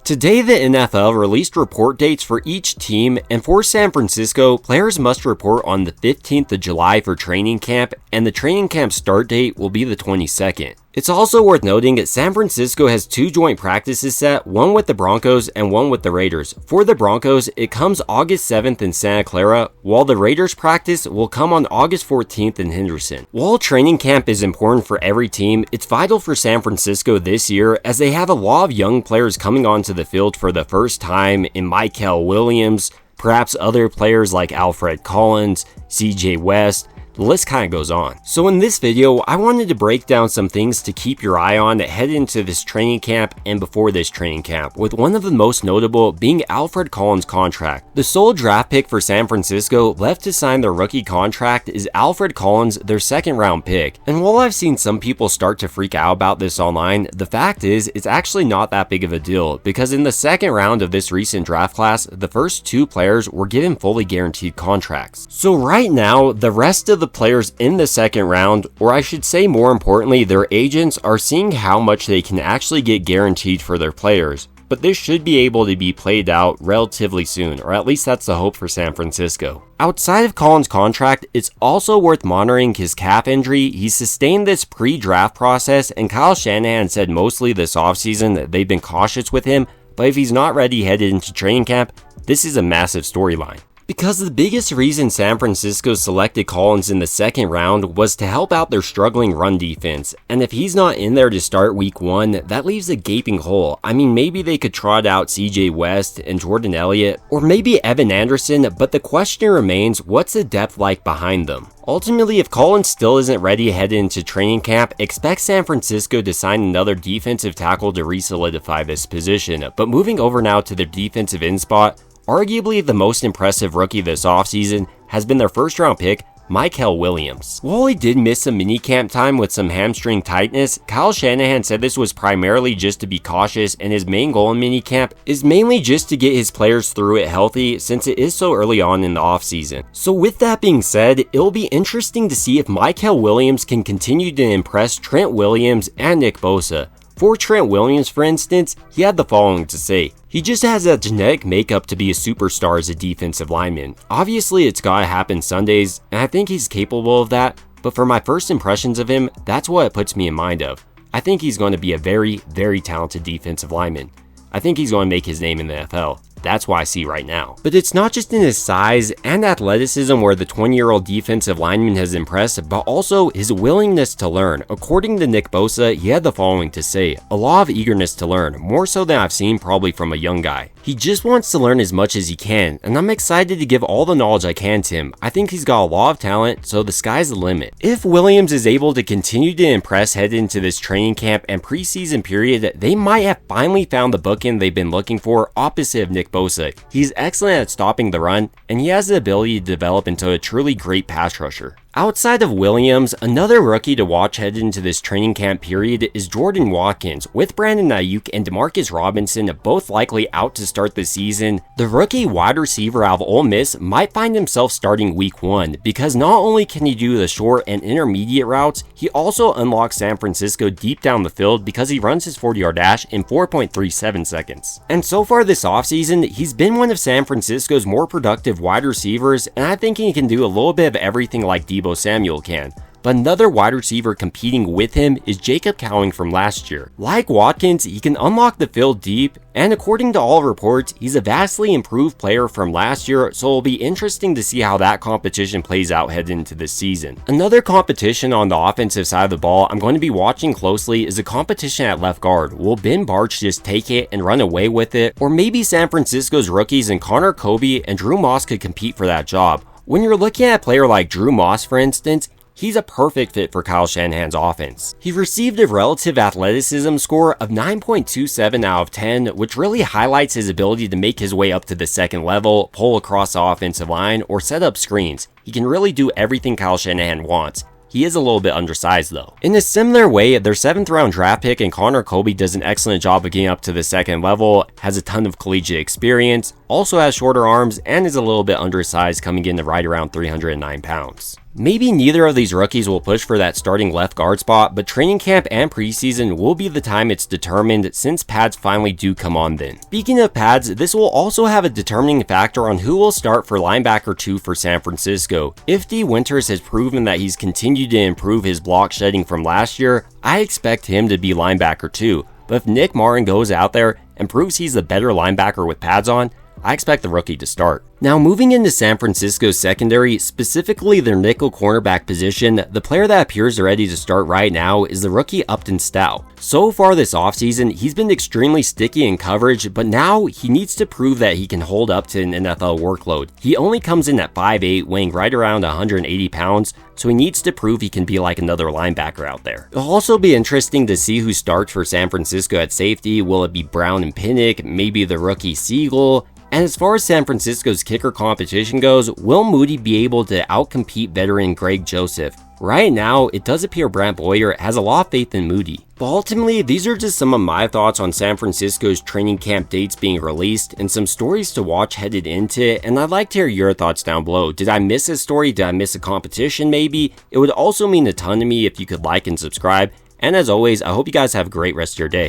Today, the NFL released report dates for each team, and for San Francisco, players must report on the 15th of July for training camp, and the training camp start date will be the 22nd. It's also worth noting that San Francisco has two joint practices set, one with the Broncos and one with the Raiders. For the Broncos, it comes August 7th in Santa Clara, while the Raiders practice will come on August 14th in Henderson. While training camp is important for every team, it's vital for San Francisco this year as they have a lot of young players coming onto the field for the first time in Michael Williams, perhaps other players like Alfred Collins, CJ West. The list kind of goes on. So in this video, I wanted to break down some things to keep your eye on that head into this training camp and before this training camp, with one of the most notable being Alfred Collins' contract. The sole draft pick for San Francisco left to sign their rookie contract is Alfred Collins, their second round pick. And while I've seen some people start to freak out about this online, the fact is it's actually not that big of a deal, because in the second round of this recent draft class, the first two players were given fully guaranteed contracts. So right now, the rest of the players in the second round, or I should say more importantly, their agents are seeing how much they can actually get guaranteed for their players. But this should be able to be played out relatively soon, or at least that's the hope for San Francisco. Outside of Collins' contract, it's also worth monitoring his calf injury. He sustained this pre-draft process, and Kyle Shanahan said mostly this offseason that they've been cautious with him, but if he's not ready headed into training camp, this is a massive storyline. Because the biggest reason San Francisco selected Collins in the second round was to help out their struggling run defense, and if he's not in there to start week 1, that leaves a gaping hole. I mean, maybe they could trot out CJ West and Jordan Elliott, or maybe Evan Anderson, but the question remains, what's the depth like behind them? Ultimately, if Collins still isn't ready to head into training camp, expect San Francisco to sign another defensive tackle to re-solidify this position. But moving over now to their defensive end spot, arguably the most impressive rookie this offseason has been their first round pick, Michael Williams. While he did miss some minicamp time with some hamstring tightness, Kyle Shanahan said this was primarily just to be cautious, and his main goal in minicamp is mainly just to get his players through it healthy since it is so early on in the offseason. So with that being said, it'll be interesting to see if Michael Williams can continue to impress Trent Williams and Nick Bosa. For Trent Williams, for instance, he had the following to say. He just has a genetic makeup to be a superstar as a defensive lineman. Obviously, it's gotta happen Sundays, and I think he's capable of that, but for my first impressions of him, that's what it puts me in mind of. I think he's going to be a very, very talented defensive lineman. I think he's going to make his name in the NFL. That's what I see right now. But it's not just in his size and athleticism where the 20-year-old defensive lineman has impressed, but also his willingness to learn. According to Nick Bosa, he had the following to say, a lot of eagerness to learn, more so than I've seen probably from a young guy. He just wants to learn as much as he can, and I'm excited to give all the knowledge I can to him. I think he's got a lot of talent, so the sky's the limit. If Williams is able to continue to impress headed into this training camp and preseason period, they might have finally found the bookend they've been looking for opposite of Nick Bosa. He's excellent at stopping the run, and he has the ability to develop into a truly great pass rusher. Outside of Williams, another rookie to watch headed into this training camp period is Jordan Watkins. With Brandon Ayuk and Demarcus Robinson both likely out to start the season, the rookie wide receiver out of Ole Miss might find himself starting week 1 because not only can he do the short and intermediate routes, he also unlocks San Francisco deep down the field because he runs his 40-yard dash in 4.37 seconds. And so far this offseason, he's been one of San Francisco's more productive wide receivers, and I think he can do a little bit of everything like Deebo Samuel can. But another wide receiver competing with him is Jacob Cowing from last year. Like Watkins, he can unlock the field deep, and according to all reports, he's a vastly improved player from last year, so it'll be interesting to see how that competition plays out heading into this season. Another competition on the offensive side of the ball I'm going to be watching closely is a competition at left guard. Will Ben Bartch just take it and run away with it? Or maybe San Francisco's rookies and Connor Kobe and Drew Moss could compete for that job? When you're looking at a player like Drew Moss, for instance, he's a perfect fit for Kyle Shanahan's offense. He received a relative athleticism score of 9.27 out of 10, which really highlights his ability to make his way up to the second level, pull across the offensive line, or set up screens. He can really do everything Kyle Shanahan wants. He is a little bit undersized though. In a similar way, their 7th round draft pick and Connor Kobe does an excellent job of getting up to the second level, has a ton of collegiate experience, also has shorter arms, and is a little bit undersized, coming in to right around 309 pounds. Maybe neither of these rookies will push for that starting left guard spot, but training camp and preseason will be the time it's determined since pads finally do come on then. Speaking of pads, this will also have a determining factor on who will start for linebacker 2 for San Francisco. If D. Winters has proven that he's continued to improve his block shedding from last year, I expect him to be linebacker 2. But if Nick Martin goes out there and proves he's the better linebacker with pads on, I expect the rookie to start. Now moving into San Francisco's secondary, specifically their nickel cornerback position, the player that appears ready to start right now is the rookie Upton Stout. So far this offseason, he's been extremely sticky in coverage, but now he needs to prove that he can hold up to an NFL workload. He only comes in at 5'8", weighing right around 180 pounds, so he needs to prove he can be like another linebacker out there. It'll also be interesting to see who starts for San Francisco at safety. Will it be Brown and Pinnock, maybe the rookie Siegel? And as far as San Francisco's kicker competition goes, will Moody be able to outcompete veteran Greg Joseph? Right now, it does appear Brant Boyer has a lot of faith in Moody. But ultimately, these are just some of my thoughts on San Francisco's training camp dates being released and some stories to watch headed into it, and I'd like to hear your thoughts down below. Did I miss a story? Did I miss a competition maybe? It would also mean a ton to me if you could like and subscribe. And as always, I hope you guys have a great rest of your day.